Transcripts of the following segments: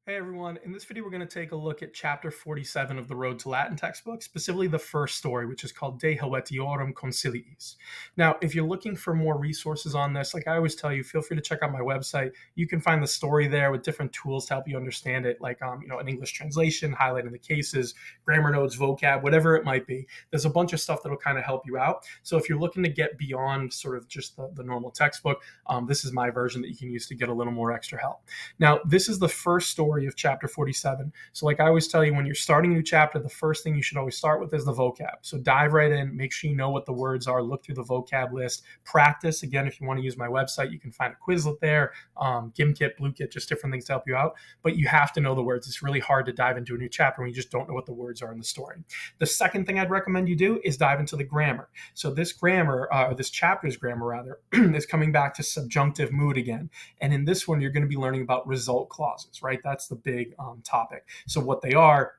Hey everyone, in this video we're going to take a look at chapter 47 of the Road to Latin textbook, specifically the first story, which is called De Helvetiorum Consiliis. Now, if you're looking for more resources on this, like I always tell you, feel free to check out my website. You can find the story there with different tools to help you understand it, like an English translation, highlighting the cases, grammar notes, vocab, whatever it might be. There's a bunch of stuff that'll kind of help you out. So if you're looking to get beyond sort of just the normal textbook, this is my version that you can use to get a little more extra help. Now, this is the first story of chapter 47. So like I always tell you, when you're starting a new chapter, the first thing you should always start with is the vocab. So dive right in, make sure you know what the words are, look through the vocab list, practice. Again, if you want to use my website, you can find a Quizlet there, GimKit, BlueKit, just different things to help you out. But you have to know the words. It's really hard to dive into a new chapter when you just don't know what the words are in the story. The second thing I'd recommend you do is dive into the grammar. So this grammar, or this chapter's grammar rather, is coming back to subjunctive mood again. And in this one, you're going to be learning about result clauses, right? That's the big topic. So what they are,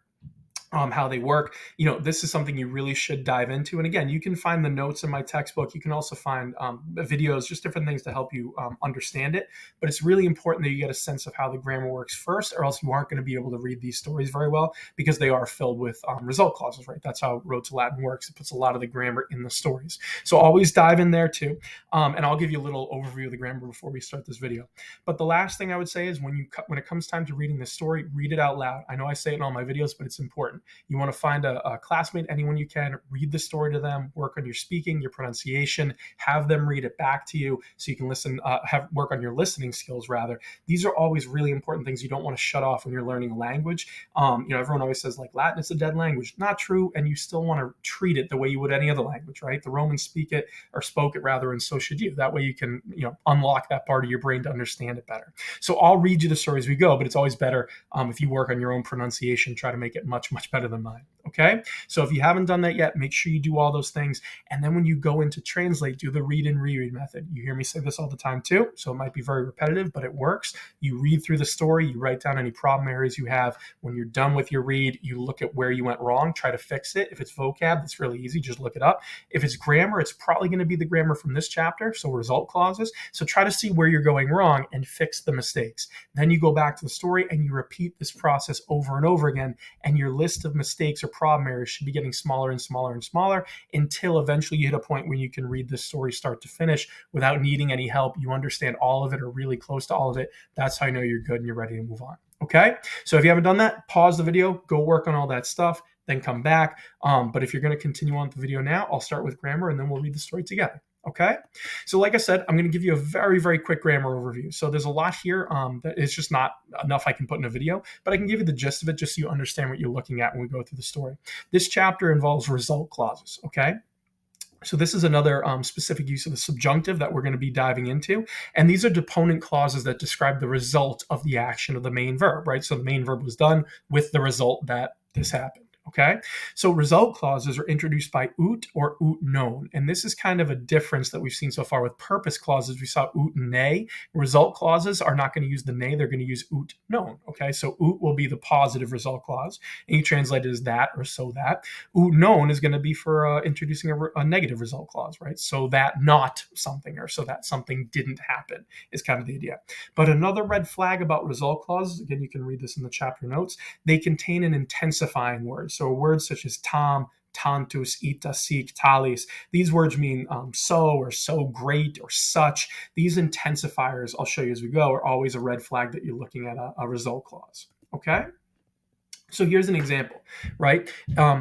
how they work, this is something you really should dive into. And again, you can find the notes in my textbook. You can also find videos, just different things to help you understand it. But it's really important that you get a sense of how the grammar works first, or else you aren't going to be able to read these stories very well because they are filled with result clauses, right? That's how Road to Latin works. It puts a lot of the grammar in the stories. So always dive in there too. And I'll give you a little overview of the grammar before we start this video. But the last thing I would say is when it comes time to reading this story, read it out loud. I know I say it in all my videos, but it's important. You want to find a classmate, anyone you can, read the story to them, work on your speaking, your pronunciation, have them read it back to you so you can listen, work on your listening skills rather. These are always really important things you don't want to shut off when you're learning a language. Everyone always says like Latin is a dead language. Not true, and you still want to treat it the way you would any other language, right? The Romans spoke it rather, and so should you. That way you can unlock that part of your brain to understand it better. So I'll read you the story as we go, but it's always better if you work on your own pronunciation, try to make it much, much better than mine. Okay, so if you haven't done that yet, make sure you do all those things. And then when you go in to translate, do the read and reread method. You hear me say this all the time too, so it might be very repetitive, but it works. You read through the story, you write down any problem areas you have. When you're done with your read, you look at where you went wrong, try to fix it. If it's vocab, it's really easy, just look it up. If it's grammar, it's probably going to be the grammar from this chapter, so result clauses. So try to see where you're going wrong and fix the mistakes. Then you go back to the story and you repeat this process over and over again, and your list of mistakes or problem areas should be getting smaller and smaller and smaller until eventually you hit a point where you can read this story start to finish without needing any help. You understand all of it or really close to all of it. That's how you know you're good and you're ready to move on. Okay, so if you haven't done that, pause the video, go work on all that stuff, then come back. But if you're going to continue on with the video now, I'll start with grammar and then we'll read the story together. Okay, so like I said, I'm going to give you a very, very quick grammar overview. So there's a lot here that is just not enough I can put in a video, but I can give you the gist of it just so you understand what you're looking at when we go through the story. This chapter involves result clauses, okay? So this is another specific use of the subjunctive that we're going to be diving into. And these are deponent clauses that describe the result of the action of the main verb, right? So the main verb was done with the result that this happened. Okay, so result clauses are introduced by ut or ut non. And this is kind of a difference that we've seen so far with purpose clauses. We saw ut and ne. Result clauses are not going to use the ne, they're going to use ut non. Okay, so ut will be the positive result clause, and you translate it as that or so that. Ut non is going to be for introducing a negative result clause, right? So that not something or so that something didn't happen is kind of the idea. But another red flag about result clauses, again, you can read this in the chapter notes, they contain an intensifying word. So words such as tam, tantus, ita, sic, talis, these words mean so or so great or such. These intensifiers, I'll show you as we go, are always a red flag that you're looking at a result clause. Okay? So here's an example, right?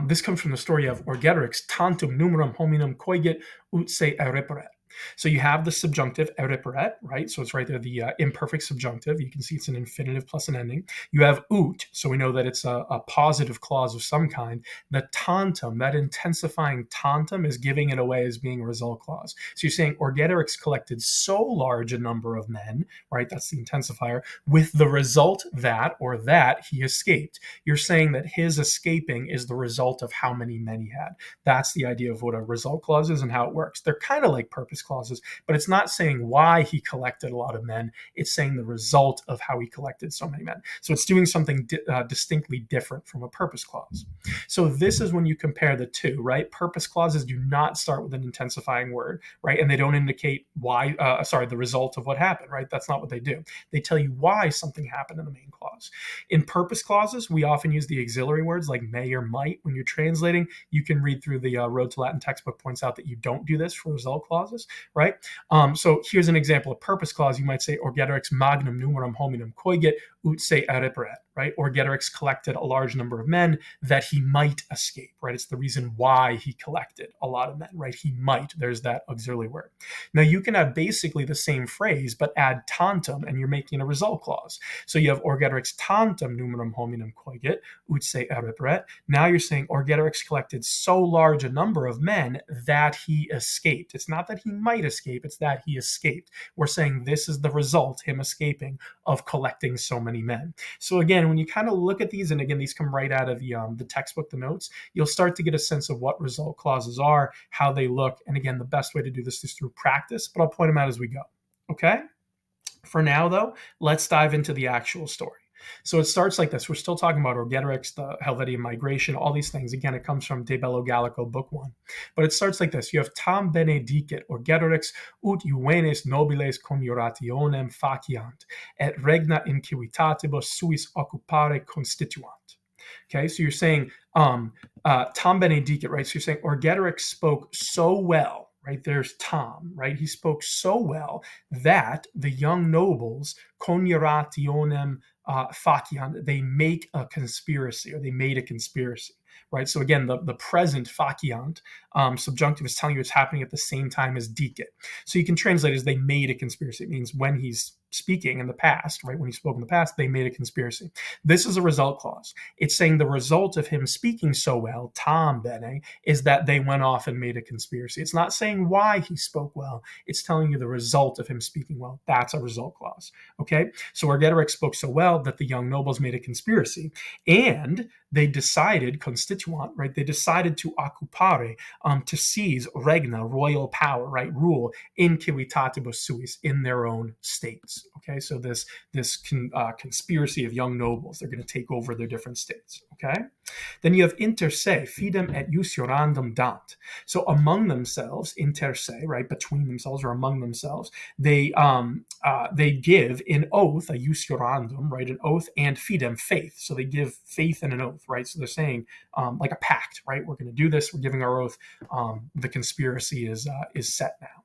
This comes from the story of Orgeterix, tantum numerum hominum coigit ut se ereperet. So you have the subjunctive ereperet, right? So it's right there, the imperfect subjunctive. You can see it's an infinitive plus an ending. You have ut, so we know that it's a positive clause of some kind. The tantum, that intensifying tantum, is giving it away as being a result clause. So you're saying Orgeterix collected so large a number of men, right? That's the intensifier, with the result that, or that, he escaped. You're saying that his escaping is the result of how many men he had. That's the idea of what a result clause is and how it works. They're kind of like purpose purpose clauses, but it's not saying why he collected a lot of men. It's saying the result of how he collected so many men. So it's doing something distinctly different from a purpose clause. So this is when you compare the two, right? Purpose clauses do not start with an intensifying word, right? And they don't indicate why, the result of what happened, right? That's not what they do. They tell you why something happened in the main clause. In purpose clauses, we often use the auxiliary words like may or might. When you're translating, you can read through the Road to Latin textbook points out that you don't do this for result clauses, right? So here's an example of purpose clause. You might say, Orgeterix magnum numerum hominum coigit ut se eriperet, right? Orgeterix collected a large number of men that he might escape, right? It's the reason why he collected a lot of men, right? He might, there's that auxiliary word. Now you can have basically the same phrase, but add tantum, and you're making a result clause. So you have Orgeterix tantum numerum hominum coigit ut se eriperet. Now you're saying Orgeterix collected so large a number of men that he escaped. It's not that he might escape, it's that he escaped. We're saying this is the result, him escaping, of collecting so many men. So again, when you kind of look at these, and again, these come right out of the textbook, the notes, you'll start to get a sense of what result clauses are, how they look. And again, the best way to do this is through practice, but I'll point them out as we go. Okay? For now, though, let's dive into the actual story. So it starts like this. We're still talking about Orgeterix, the Helvetian migration, all these things. Again, it comes from De Bello Gallico, book 1. But it starts like this. You have tam bene dicit Orgeterix ut juvenes nobiles coniurationem faciant, et regna in civitatibus suis occupare constituant. Okay, so you're saying tam bene dicit, right? So you're saying Orgeterix spoke so well, right? There's Tom, right? He spoke so well that the young nobles, coniurationem faciant, they make a conspiracy, or they made a conspiracy, right? So again, the present faciant subjunctive is telling you it's happening at the same time as dicit. So you can translate as they made a conspiracy. It means when he's speaking in the past, right? When he spoke in the past, they made a conspiracy. This is a result clause. It's saying the result of him speaking so well, tam bene, is that they went off and made a conspiracy. It's not saying why he spoke well. It's telling you the result of him speaking well. That's a result clause. Okay? So Orgeterix spoke so well that the young nobles made a conspiracy, and they decided, constituant, right? They decided to occupare, to seize regna, royal power, right? Rule in civitatibus suis, in their own states. Okay, so this conspiracy of young nobles, they're going to take over their different states. Okay, then you have inter se fidem et usurandum dant. So among themselves, inter se, right, between themselves or among themselves, they give an oath, a usurandum, right, an oath, and fidem, faith. So they give faith and an oath, right? So they're saying like a pact, right? We're going to do this. We're giving our oath. The conspiracy is set now.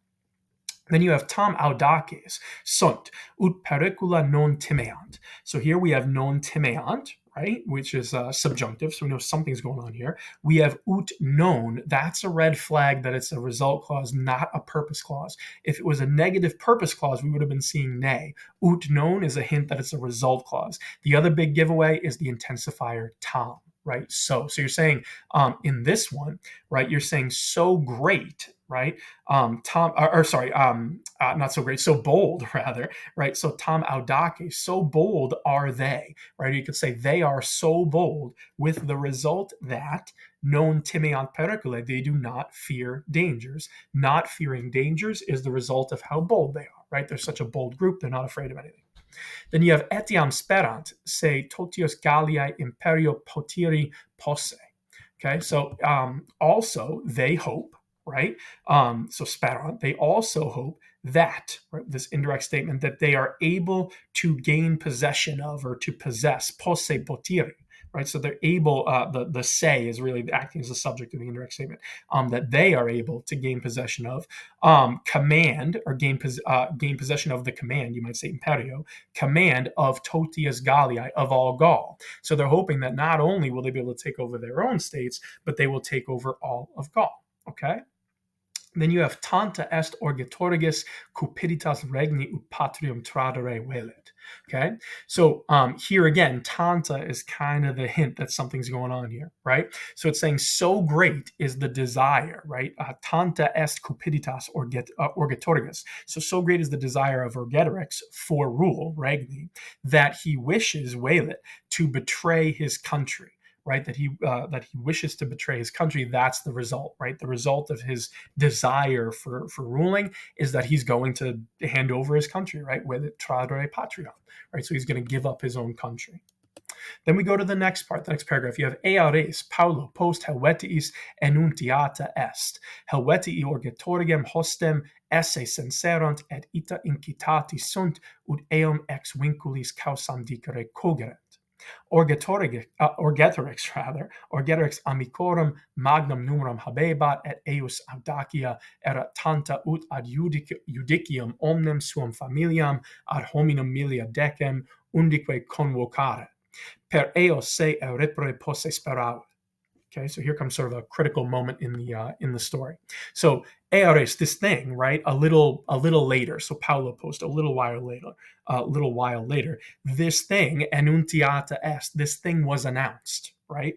Then you have tam audaces sunt ut pericula non timeant. So here we have non timeant, right, which is subjunctive, so we know something's going on here. We have ut non. That's a red flag that it's a result clause, not a purpose clause. If it was a negative purpose clause, we would have been seeing nay. Ut non is a hint that it's a result clause. The other big giveaway is the intensifier tam, right? So you're saying in this one, right, you're saying so great, right? Not so great, so bold, rather, right? So tam audaces, so bold are they, right? You could say they are so bold, with the result that non timeant pericule, they do not fear dangers. Not fearing dangers is the result of how bold they are, right? They're such a bold group, they're not afraid of anything. Then you have etiam sperant, se totius Galliae imperio potiri posse. Okay, so also they hope, right? So sperant, they also hope that, right, this indirect statement, that they are able to gain possession of, or to possess, posse potiri, right? So they're able, the say is really acting as the subject of the indirect statement, that they are able to gain possession of, command, or gain possession of the command, you might say imperio, command of totius Galliae, of all Gaul. So they're hoping that not only will they be able to take over their own states, but they will take over all of Gaul. Okay? Then you have tanta est orgetorigis cupiditas regni ut patrium tradere velit. Okay, so here again, tanta is kind of the hint that something's going on here, right? So it's saying so great is the desire, right? Tanta est cupiditas orgetorigis. So great is the desire of Orgeterix for rule, regni, that he wishes velit to betray his country. right, that he wishes to betray his country, that's the result, right? The result of his desire for ruling is that he's going to hand over his country, right? With it tradere patria, right? So he's going to give up his own country. Then we go to the next part, the next paragraph. You have eares Paulo post Helvetiis enuntiata est. Helvetii orgetorigem hostem esse senserunt et ita incitati sunt ut eum ex vinculis causam dicere cogerent. Orgetorix amicorum magnum numerum habebat et eius audacia erat tanta ut ad judicium omnem suam familiam ad hominum milia decem undique convocare. Per eos se repre posse speravit. Okay, so here comes sort of a critical moment in the story. So eares, this thing, right? A little later. So Paulo post a little while later. This thing enuntiata est. This thing was announced, right?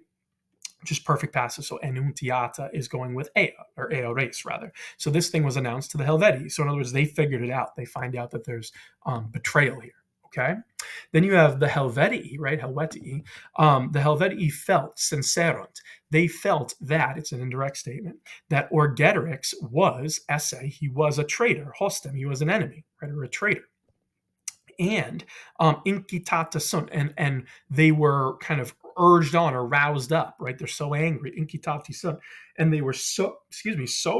Just perfect passage. So enuntiata is going with ea, or eares rather. So this thing was announced to the Helvetii. So in other words, they figured it out. They find out that there's betrayal here. Okay, then you have the Helvetii, right? Helvetii. The Helvetii felt sincerunt. They felt that, it's an indirect statement, that Orgetorix was esse, he was a traitor. Hostem, he was an enemy, right, or a traitor. And incitata sunt, and they were kind of urged on or roused up, right? They're so angry, incitati sunt, and they were so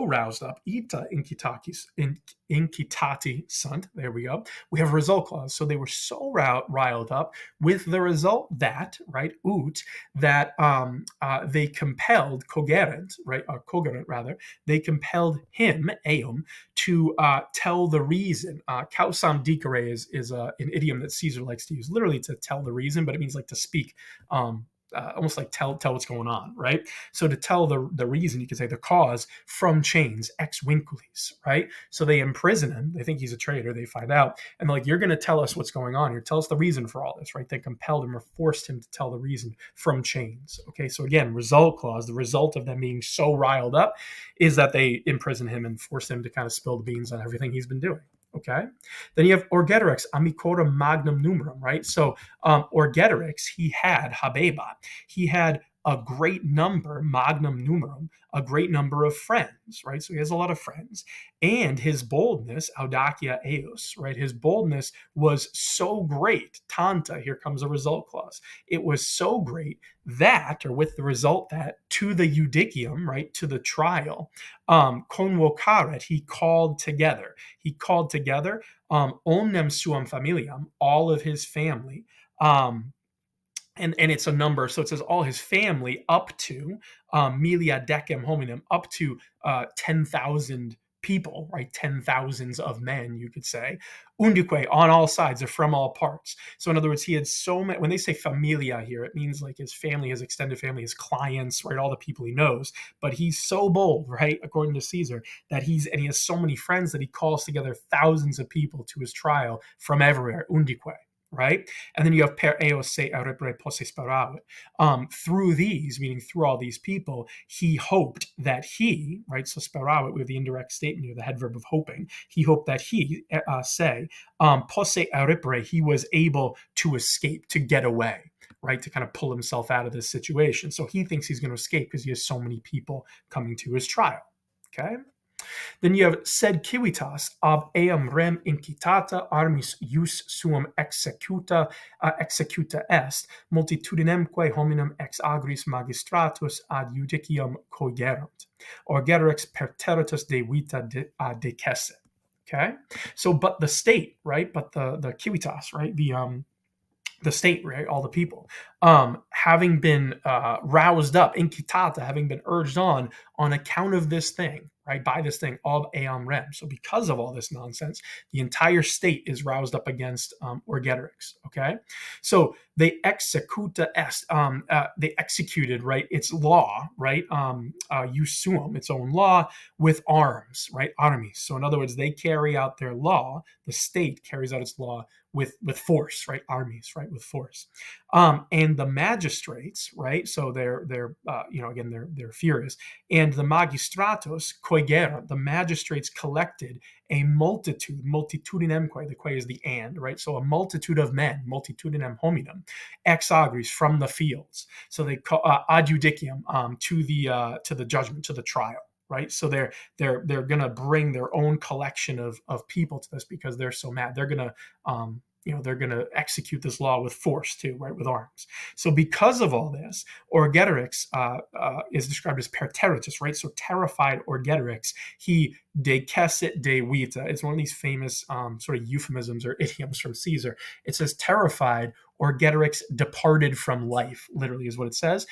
roused up, ita incitati sunt, there we go. We have a result clause. So they were so riled up with the result that, right, ut, that they compelled cogerent, right, or cogerent rather, they compelled him, eum, to tell the reason. Causam dicere is an idiom that Caesar likes to use, literally to tell the reason, but it means like to speak, almost like tell what's going on, right? So to tell the reason, you could say the cause, from chains, ex vinculis, right? So they imprison him. They think he's a traitor. They find out, and they're like, you're going to tell us what's going on here. Tell us the reason for all this, right? They compelled him or forced him to tell the reason from chains. Okay, so again, result clause. The result of them being so riled up is that they imprison him and force him to kind of spill the beans on everything he's been doing. Okay, then you have Orgetorix amicorum magnum numerum, right? So Orgetorix, he had habebat, he had a great number, magnum numerum, a great number of friends, right? So he has a lot of friends. And his boldness, audacia eos, right? His boldness was so great, tanta, here comes a result clause. It was so great that, or with the result that, to the judicium, right, to the trial, convocaret, he called together. He called together omnem suam familiam, all of his family, and it's a number, so it says all his family, up to milia decem hominem, up to 10,000 people, right? 10,000s of men, you could say. Undique, on all sides, or from all parts. So in other words, he had so many, when they say familia here, it means like his family, his extended family, his clients, right? All the people he knows. But he's so bold, right? According to Caesar, that he has so many friends that he calls together thousands of people to his trial from everywhere. Undique. Right? And then you have per eos se repre posse speravit. Through these, meaning through all these people, he hoped that he, right? So speravit, with the indirect statement here, the head verb of hoping, he hoped that he, posse repre, he was able to escape, to get away, right? To kind of pull himself out of this situation. So he thinks he's going to escape because he has so many people coming to his trial. Okay? Then you have sed civitas ab eam rem incitata armis ius suum executa est, multitudinemque hominum ex agris magistratus ad judicium cogerunt, orgetorix perterritus de vita decesset. Okay, so but the state, right? But the civitas, right? The state, right? All the people, having been roused up, incitata, having been urged on account of this thing, right? By this thing, of eam rem. So because of all this nonsense, the entire state is roused up against Orgetorix. Okay, so they executa est, they executed, right? Its law, right? Ius suum, its own law, with arms, right? Armies. So in other words, they carry out their law. The state carries out its law with force, right? Armies, right? With force. And the magistrates, right? So they're again, they're furious. And the magistratos coigera, the magistrates collected a multitude, multitudinemque, the que is the and, right? So a multitude of men, multitudinem hominum, ex agris, from the fields. So they call ad judicium, to the judgment, to the trial. Right, so they're gonna bring their own collection of people to this because they're so mad. They're gonna they're going to execute this law with force too, right, with arms. So because of all this, Orgetorix is described as perterritus, right? So terrified Orgetorix, he decessit de vita. It's one of these famous sort of euphemisms or idioms from Caesar. It says terrified Orgetorix departed from life, literally is what it says.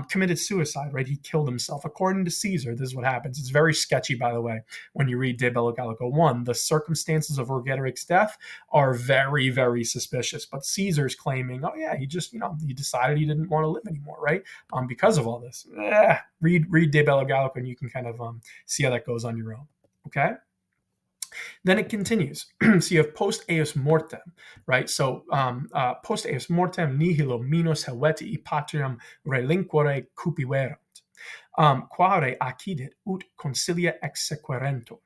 Committed suicide, right? He killed himself. According to Caesar, this is what happens. It's very sketchy, by the way, when you read De Bello Gallico 1. The circumstances of Orgetorix's death are very, very suspicious. But Caesar's claiming, oh yeah, he just, he decided he didn't want to live anymore, right? Because of all this. Read De Bello Gallico and you can kind of see how that goes on your own. Okay? Then it continues. So you have post eos mortem, right? So post eos mortem nihilo minus helvetii patriam relinquere cupiverant, quare accidit ut consilia exequerentur.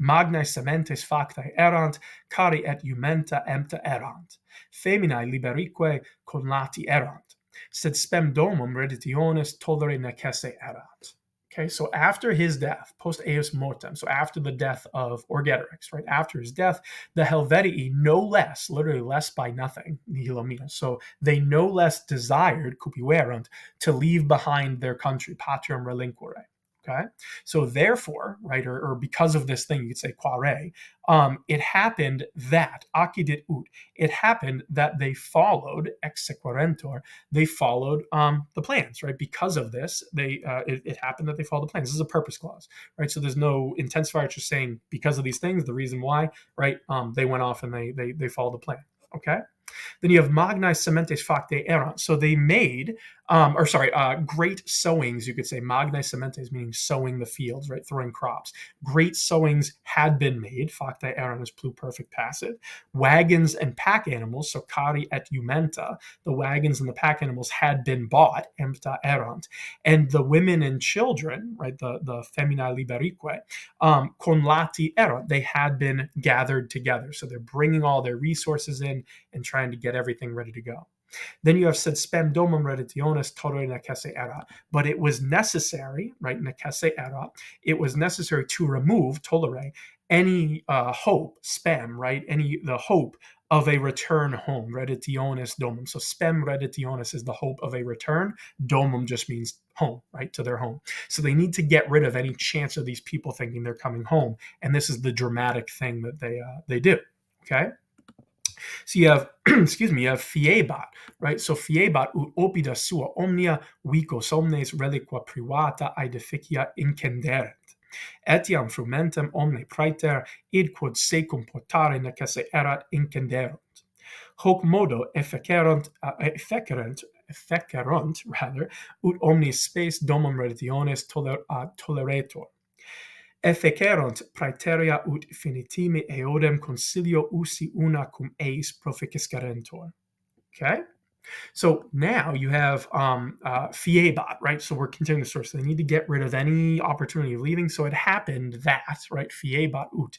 Magnae sementes factae erant, cari et jumenta empta erant. Feminae liberique conlati erant, sed spem domum reditionis tolere necesse erant. Okay, so after his death, post eos mortem, so after the death of Orgetorix, right? After his death, the Helvetii no less, literally less by nothing, nihilo minus, so they no less desired, cupiverant, to leave behind their country, patriam relinquere. Okay, so therefore, right, or because of this thing, you could say quare, it happened that, accidit ut, it happened that they followed, exequerentur, they followed the plans, right? Because of this, it happened that they followed the plans. This is a purpose clause, right? So there's no intensifier, it's just saying because of these things, the reason why, right? They went off and they followed the plan, okay? Then you have magnae sementes factae erant. So they made, great sowings, you could say. Magnae sementes, meaning sowing the fields, right? Throwing crops. Great sowings had been made. Factae erant is pluperfect passive. Wagons and pack animals, so cari et jumenta, the wagons and the pack animals had been bought, empta erant. And the women and children, right, the feminae liberique, conlati erant, they had been gathered together. So they're bringing all their resources in and trying to get everything ready to go. Then you have said spem domum reditionis tolere necesse erat. But it was necessary, right, necesse erat, it was necessary to remove, tolere, any hope, spem, right, the hope of a return home, reditionis domum. So spem reditionis is the hope of a return. Domum just means home, right, to their home. So they need to get rid of any chance of these people thinking they're coming home. And this is the dramatic thing that they do, okay? So you have, you have fiebat, right? So fiebat ut opida sua omnia vicos omnes reliqua privata aedificia incenderent. Etiam frumentem omne praeter id quod secum portare necesse erat incenderunt. Hoc modo efferent ut omnis spes domum reditionis toleretur. Efferent praeterea ut finitime eodem consilio usi una cum eis proficiscarentur. Okay? So now you have fiebat, right? So we're continuing the source. So they need to get rid of any opportunity of leaving. So it happened that, right, fiebat ut,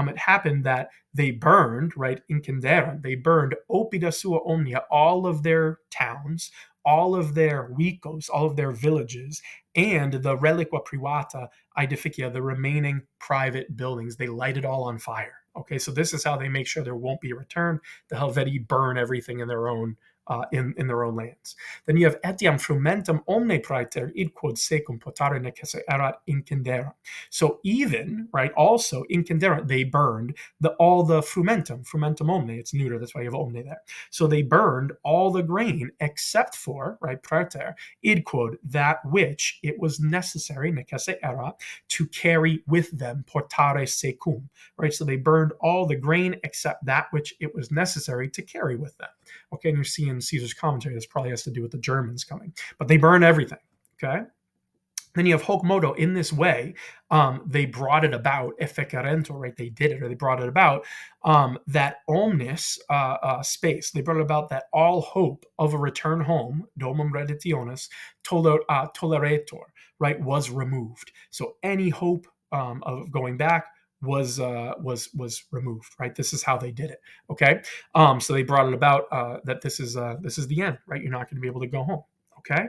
it happened that they burned, right, incenderant, they burned opida sua omnia, all of their towns, all of their vicos, all of their villages, and the reliqua privata aedificia, the remaining private buildings. They light it all on fire. Okay, so this is how they make sure there won't be a return. The Helvetii burn everything in their own in their own lands. Then you have etiam frumentum omne praeter id quod secum potare necesse erat incenderant. So even, right, also incenderant, they burned all the frumentum omne, it's neuter, that's why you have omne there. So they burned all the grain except for, right, praeter, id quod, that which it was necessary, necesse erat, to carry with them, portare secum, right? So they burned all the grain except that which it was necessary to carry with them. Okay, and you're seeing Caesar's commentary, this probably has to do with the Germans coming. But they burn everything, okay? Then you have hoc modo. In this way, they brought it about, efferento, right? They did it, or they brought it about, that omnis space. They brought it about that all hope of a return home, domum redditionis, toleretur, right, was removed. So any hope of going back was removed, right? This is how they did it. Okay, so they brought it about that this is the end, right? You're not going to be able to go home. Okay.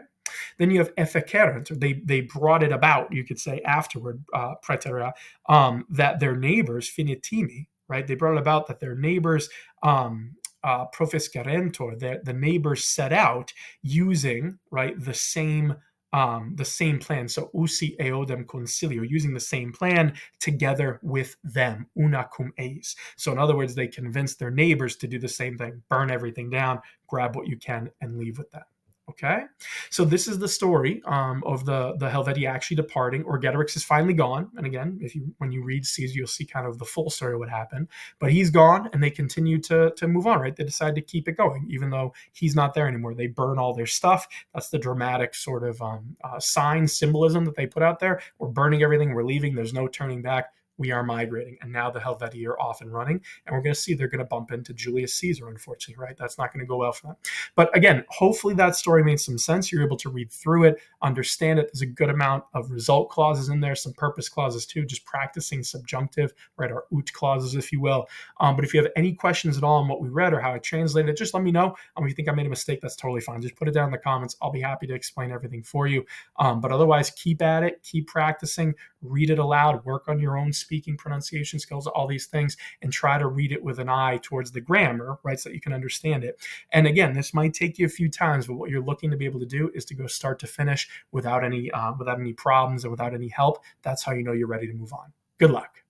Then you have efekerent, or they brought it about, you could say afterward, praetera, that their neighbors, finitimi, right? They brought it about that their neighbors, profiscerentur, the neighbors set out using, right, the same plan. So usi eodem consilio, using the same plan together with them, una cum eis. So in other words, they convinced their neighbors to do the same thing, burn everything down, grab what you can, and leave with that. Okay, so this is the story of the Helvetii actually departing. Orgetorix is finally gone, and again, when you read Caesar, you'll see kind of the full story of what happened. But he's gone, and they continue to move on. Right, they decide to keep it going, even though he's not there anymore. They burn all their stuff. That's the dramatic sort of sign symbolism that they put out there. We're burning everything. We're leaving. There's no turning back. We are migrating, and now the Helvetii are off and running, and we're going to see they're going to bump into Julius Caesar, unfortunately, right? That's not going to go well for them. But again, hopefully that story made some sense. You're able to read through it, understand it. There's a good amount of result clauses in there, some purpose clauses too, just practicing subjunctive, right, or ut clauses, if you will. But if you have any questions at all on what we read or how I translated it, just let me know. If you think I made a mistake, that's totally fine. Just put it down in the comments. I'll be happy to explain everything for you. But otherwise, keep at it, keep practicing, read it aloud, work on your own speaking, pronunciation skills, all these things, and try to read it with an eye towards the grammar, right, so that you can understand it. And again, this might take you a few times, but what you're looking to be able to do is to go start to finish without any problems and without any help. That's how you know you're ready to move on. Good luck.